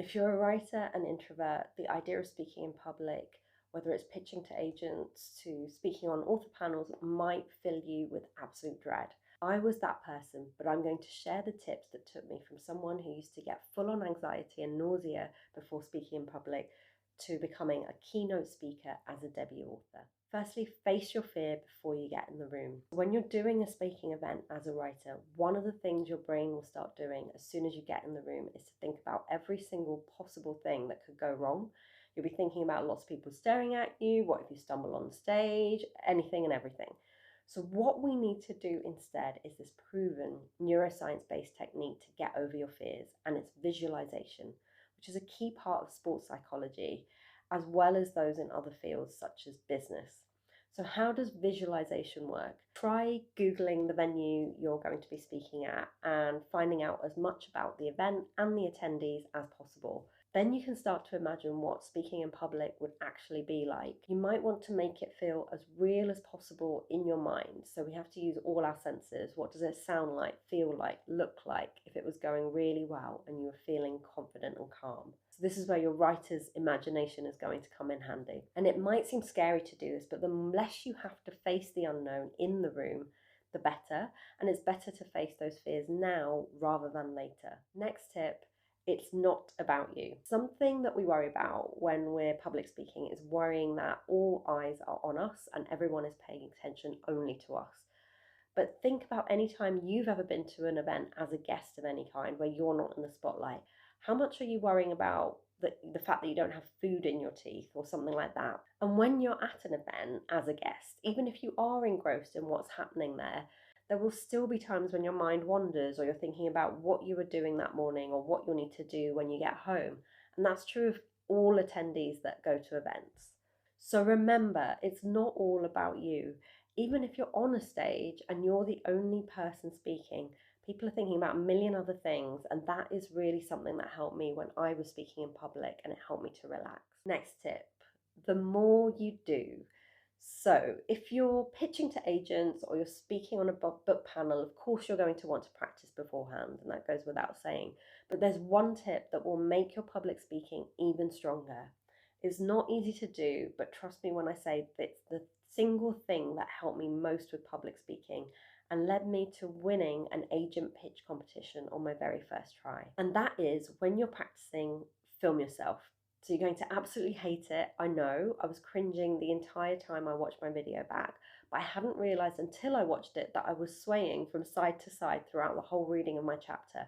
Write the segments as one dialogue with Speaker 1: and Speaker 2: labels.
Speaker 1: If you're a writer and introvert, the idea of speaking in public, whether it's pitching to agents to speaking on author panels, might fill you with absolute dread. I was that person, but I'm going to share the tips that took me from someone who used to get full-on anxiety and nausea before speaking in public to becoming a keynote speaker as a debut author. Firstly, face your fear before you get in the room. When you're doing a speaking event as a writer, one of the things your brain will start doing as soon as you get in the room is to think about every single possible thing that could go wrong. You'll be thinking about lots of people staring at you, what if you stumble on stage, anything and everything. So what we need to do instead is this proven neuroscience-based technique to get over your fears, and it's visualization, which is a key part of sports psychology, as well as those in other fields such as business. So how does visualization work? Try Googling the venue you're going to be speaking at and finding out as much about the event and the attendees as possible. Then you can start to imagine what speaking in public would actually be like. You might want to make it feel as real as possible in your mind. So we have to use all our senses. What does it sound like, feel like, look like if it was going really well and you were feeling confident and calm? So this is where your writer's imagination is going to come in handy. And it might seem scary to do this, but the less you have to face the unknown in the room, the better. And it's better to face those fears now rather than later. Next tip. It's not about you. Something that we worry about when we're public speaking is worrying that all eyes are on us and everyone is paying attention only to us. But think about any time you've ever been to an event as a guest of any kind where you're not in the spotlight. How much are you worrying about the fact that you don't have food in your teeth or something like that? And when you're at an event as a guest, even if you are engrossed in what's happening there will still be times when your mind wanders or you're thinking about what you were doing that morning or what you'll need to do when you get home. And that's true of all attendees that go to events. So remember, it's not all about you. Even if you're on a stage and you're the only person speaking, people are thinking about a million other things, and that is really something that helped me when I was speaking in public, and it helped me to relax. Next tip, the more you do. So if you're pitching to agents or you're speaking on a book panel, of course you're going to want to practice beforehand, and that goes without saying. But there's one tip that will make your public speaking even stronger. It's not easy to do, but trust me when I say that it's the single thing that helped me most with public speaking and led me to winning an agent pitch competition on my very first try. And that is when you're practicing, film yourself. So you're going to absolutely hate it. I know, I was cringing the entire time I watched my video back, but I hadn't realized until I watched it that I was swaying from side to side throughout the whole reading of my chapter.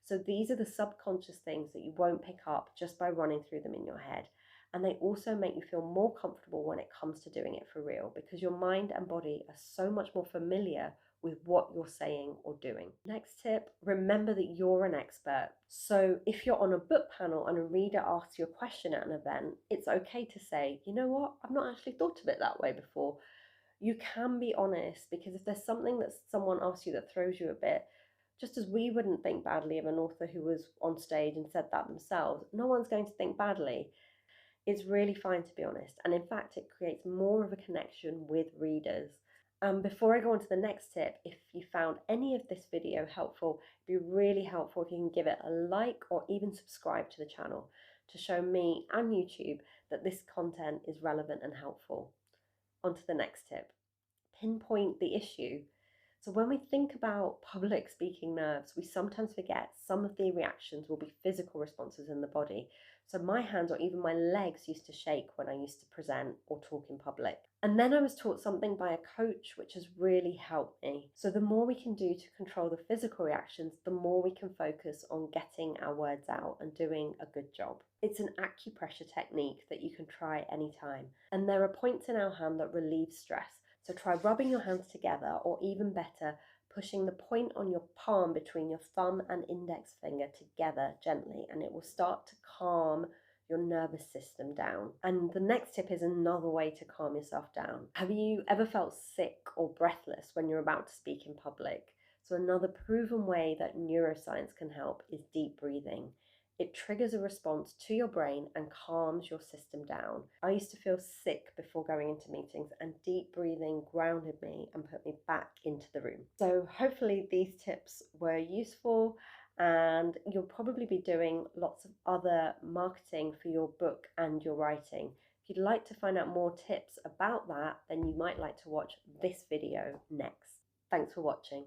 Speaker 1: So these are the subconscious things that you won't pick up just by running through them in your head. And they also make you feel more comfortable when it comes to doing it for real, because your mind and body are so much more familiar with what you're saying or doing. Next tip, remember that you're an expert. So if you're on a book panel and a reader asks you a question at an event, it's okay to say, you know what, I've not actually thought of it that way before. You can be honest, because if there's something that someone asks you that throws you a bit, just as we wouldn't think badly of an author who was on stage and said that themselves, no one's going to think badly. It's really fine to be honest. And in fact, it creates more of a connection with readers. Before I go on to the next tip, if you found any of this video helpful, it'd be really helpful if you can give it a like or even subscribe to the channel to show me and YouTube that this content is relevant and helpful. On to the next tip. Pinpoint the issue. So when we think about public speaking nerves, we sometimes forget some of the reactions will be physical responses in the body. So my hands or even my legs used to shake when I used to present or talk in public. And then I was taught something by a coach, which has really helped me. So the more we can do to control the physical reactions, the more we can focus on getting our words out and doing a good job. It's an acupressure technique that you can try anytime. And there are points in our hand that relieve stress. So try rubbing your hands together, or even better, pushing the point on your palm between your thumb and index finger together gently, and it will start to calm your nervous system down. And the next tip is another way to calm yourself down. Have you ever felt sick or breathless when you're about to speak in public? So another proven way that neuroscience can help is deep breathing. It triggers a response to your brain and calms your system down. I used to feel sick before going into meetings, and deep breathing grounded me and put me back into the room. So hopefully these tips were useful, and you'll probably be doing lots of other marketing for your book and your writing. If you'd like to find out more tips about that, then you might like to watch this video next. Thanks for watching.